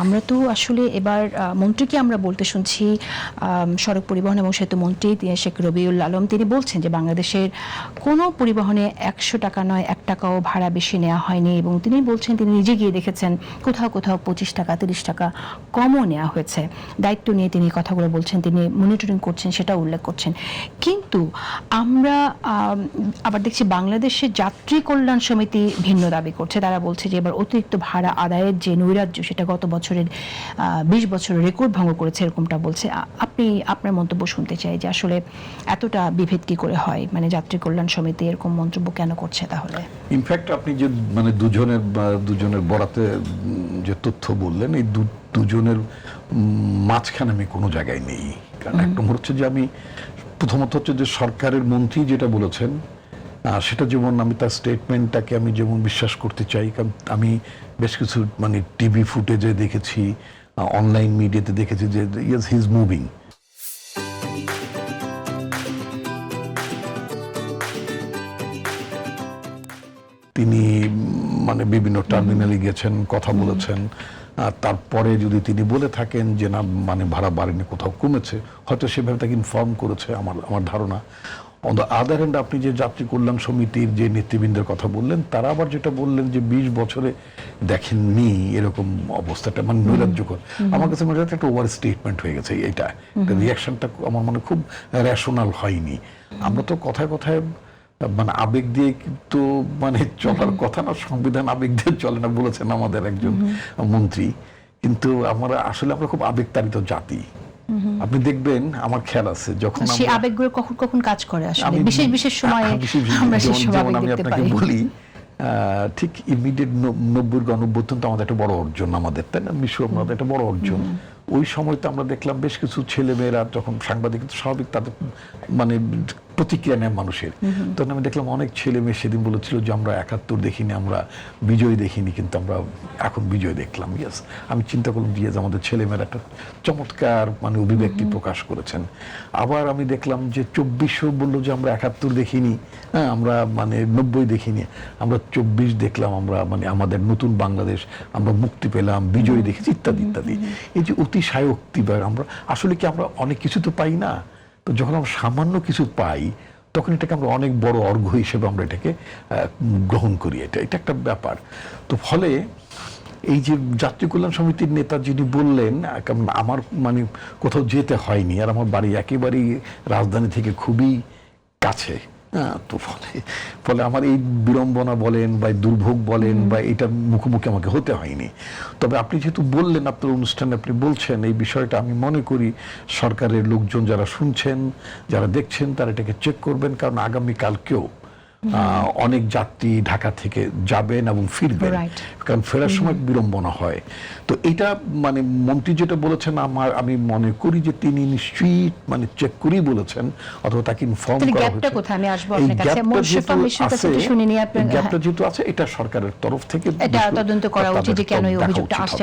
আমরা তো আসলে এবার মন্ত্রীকে আমরা বলতে শুনছি, সড়ক পরিবহন এবং সেতু মন্ত্রী শেখ রবিউল আলম, তিনি বলছেন যে বাংলাদেশের কোনো পরিবহনে 100 টাকা নয় 1 টাকাও ভাড়া বেশি নেওয়া হয়নি, এবং তিনি বলছেন তিনি নিজে গিয়ে দেখেছেন কোথাও কোথাও 25 টাকা 30 টাকা কমও নেওয়া হয়েছে। দায়িত্ব নিয়ে তিনি কথাগুলো বলছেন, তিনি মনিটরিং করছেন, সেটা উল্লেখ করছেন। কিন্তু আমরা আবার দেখছি বাংলাদেশের যাত্রী কল্যাণ সমিতি ভিন্ন দাবি করছে। তারা বলছে যে এবার অতিরিক্ত ভাড়া আদায়ের যে নৈরাজ্য, সেটা গত বছরের 20 বছরের রেকর্ড ভঙ্গ করেছে, এরকমটা বলছে। আপনি আপনার মন্তব্য শুনতে চাই যে আসলে এতটা বিভেদ কি করে হয়, মানে যাত্রী কল্যাণ সমিতি এরকম মন্তব্য কেন করছে তাহলে? ইনফ্যাক্ট আপনি যে মানে দুজনের বরাতে যে তথ্য বললেন, এই দুজনের মাঝখানে আমি কোনো জায়গায় নেই। কারণ এক নম্বর হচ্ছে যে আমি প্রথমত হচ্ছে যে সরকারের মন্ত্রী যেটা বলেছেন সেটা যেমন আমি তার স্টেটমেন্টটাকে আমি যেমন বিশ্বাস করতে চাই, কারণ আমি বেশ কিছু মানে টিভি ফুটেজে দেখেছি, অনলাইন মিডিয়াতে দেখেছি যে ইয়েস হি ইজ মুভিং। তিনি মানে বিভিন্ন টার্মিনালে গেছেন, কথা বলেছেন। তারপরে যদি তিনি বলে থাকেন যে না মানে ভাড়া বাড়েনি, কোথাও কমেছে, হয়তো সেভাবে তাকে ইনফর্ম করেছে আমার ধারণা। অন দ্য আদার হ্যান্ড আপনি যে যাত্রী কল্যাণ সমিতির যে নেতৃবৃন্দের কথা বললেন, তারা আবার যেটা বললেন যে 20 বছরে দেখেননি এরকম অবস্থাটা, মানে নৈরাজ্যকর। আমার কাছে মনে হয় একটা ওভার স্টেটমেন্ট হয়ে গেছে। এটা রিয়াকশনটা আমার মনে খুব রেশনাল হয়নি। আমরা তো কথায় কথায় মানে আবেগ দিয়ে তো মানে চলার কথা না, সংবিধান আবেগ দিয়ে চলে না বলেছেন আমাদের একজন মন্ত্রী। কিন্তু আমরা খুব আবেগতাড়িত জাতি। আপনি দেখবেন, আমার খেয়াল আছে যখন সেই আবেগগুলো কখন কখন কাজ করে আসলে বিশেষ বিশেষ সময়ে আমরা সেই সব আবেগ দেখতে পাই। আমি আপনাকে বলি, ঠিক ইমিডিয়েট 90 গণঅভ্যুত্থান তো আমাদের একটা বড় অর্জন, আমাদের তাই না, বিশ্ব আমাদের একটা বড় অর্জন। ওই সময় তো আমরা দেখলাম বেশ কিছু ছেলেমেয়েরা যখন সাংবাদিক, স্বাভাবিক তাদের মানে প্রতিক্রিয়া নেয় মানুষের, তখন আমি দেখলাম অনেক ছেলে মেয়ে সেদিন বলেছিল যে আমরা 71 দেখিনি, আমরা বিজয় দেখিনি, কিন্তু আমরা এখন বিজয় দেখলাম। ইয়েস, আমি চিন্তা করলাম যে আমাদের ছেলেমেয়েরা একটা চমৎকার মানে অভিব্যক্তি প্রকাশ করেছেন। আবার আমি দেখলাম যে 2400 বললো যে আমরা 71 দেখিনি, হ্যাঁ আমরা মানে 90 দেখিনি, আমরা 24 দেখলাম, আমরা মানে আমাদের নতুন বাংলাদেশ, আমরা মুক্তি পেলাম, বিজয় দেখেছি, ইত্যাদি ইত্যাদি। এই যে অতিশয়োক্তি, আমরা আসলে কি আমরা অনেক কিছু তো পাই না, তো যখন আমরা সামান্য কিছু পাই তখন এটাকে আমরা অনেক বড় অর্ঘ্য হিসেবে আমরা এটাকে গ্রহণ করি। এটা একটা ব্যাপার। তো ফলে এই যে যাত্রী কল্যাণ সমিতির নেতা যিনি বললেন, আমার মানে কোথাও যেতে হয়নি, আর আমার বাড়ি একেবারেই রাজধানী থেকে খুবই কাছে। তো ফলে আমার এই বিড়ম্বনা বলেন বা দুর্ভোগ বলেন বা এটা মুখোমুখি আমাকে হতে হয়নি। তবে আপনি যেহেতু বললেন, আপনার অনুষ্ঠানে আপনি বলছেন এই বিষয়টা, আমি মনে করি সরকারের লোকজন যারা শুনছেন, যারা দেখছেন, তারা এটাকে চেক করবেন, কারণ আগামীকালকেও অনেক যাত্রী ঢাকা থেকে যাবেন এবং ফিরবেন, কারণ ফেরার সময় বিড়ম্বনা হয়। তো এটা মানে মন্ত্রী যেটা বলেছেন, আমি মনে করি যে তিনি নিশ্চয়ই মানে চেক করেই বলেছেন, অথবা তাকে ইনফর্ম করা হয়েছে। গ্যাপটা যেহেতু আছে, এটা সরকারের তরফ থেকে এটা তদন্ত করা উচিত যে কেন এই অভিযোগটা আসছে।